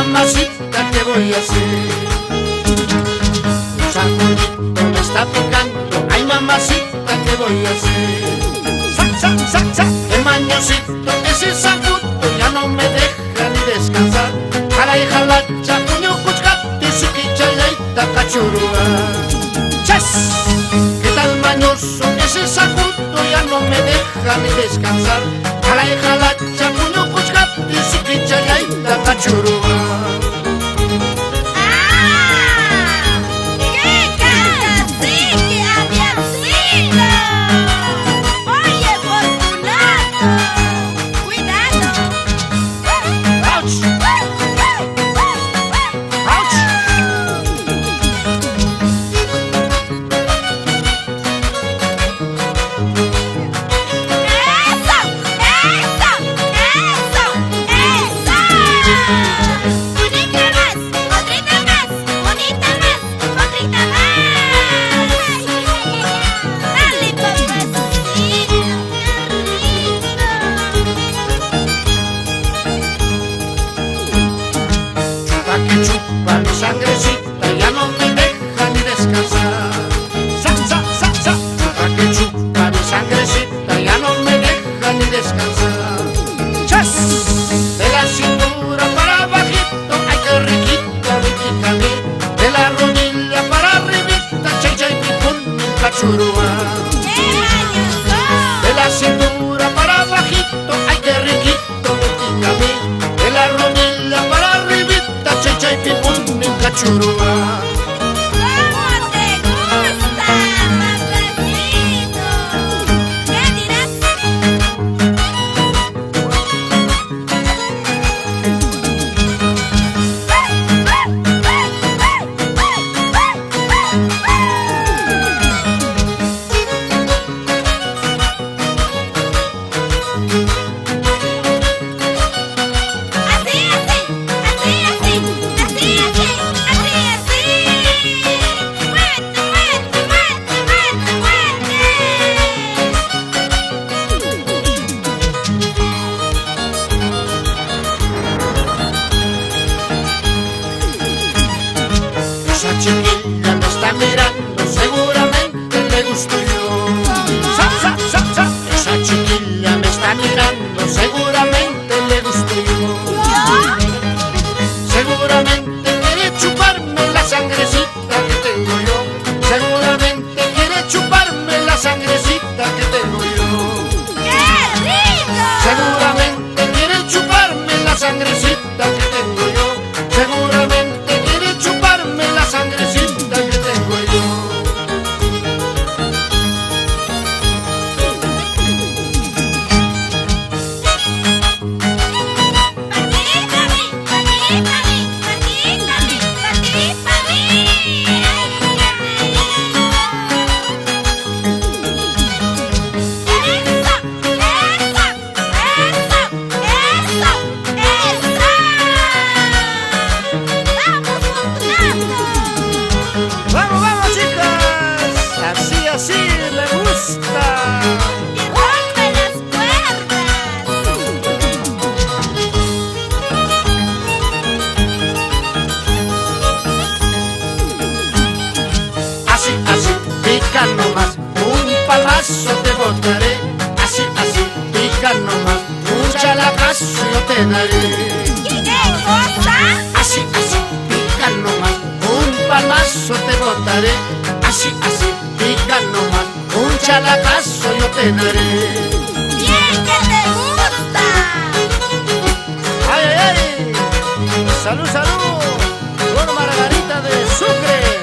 mamacita, ¿qué voy a hacer? Sacudito me está picando, ay mamacita, ¿qué voy a hacer? ¡Sac, sac, sac, sac! ¡Qué mañosito ese sacudo! Ya no me deja ni descansar. Jala y jala, chapuño, cuchcate, siquichayaita, cachurua. ¡Chas! ¿Qué tal mañoso ese sacudo? Ya no me deja ni descansar. Jala y jala, chapuño, cuchcate, siquichayaita, cachurua. Que chupa mi sangrecita, ya no me deja ni descansar. Sa, sa, sa, sa. Chupa que chupa mi sangrecita, ya no me deja ni descansar. ¡Chas! De la cintura para bajito, ay qué riquito, riquita mí. De la rodilla para arribita, chay chay pipun, cachurua. De la cintura para bajito, ay qué riquito, riquita mí. De la rodilla para arribita, chay chay pipun, cachurua. ¿Cómo te gusta, mamacito? ¿Qué dirás? Esa chiquilla me está mirando, seguramente le gusto yo. Sa, sa, sa, sa. Esa chiquilla me está mirando, seguramente le gusto yo. Seguramente quiere chuparme la sangrecita que tengo yo. Seguramente quiere chuparme la sangrecita que tengo yo. ¡Qué rico! Seguramente quiere chuparme la sangrecita que tengo yo. Seguramente quiere chuparme la sangrecita que tengo yo. ¡Vamos, vamos, chicas! Así, así me gusta. ¡Y rompe las cuerdas! Así, así, pica nomás, un palazo te botaré. Así, así, pica nomás, un chalacazo yo te daré. ¿Qué cosa? Así, así, pica nomás, un palazo te botaré. Así, así, pica nomás, un chalacazo yo te daré. ¡Bien que te gusta! ¡Ay, ay, ay! ¡Salud, salud! Con Margarita de Sucre.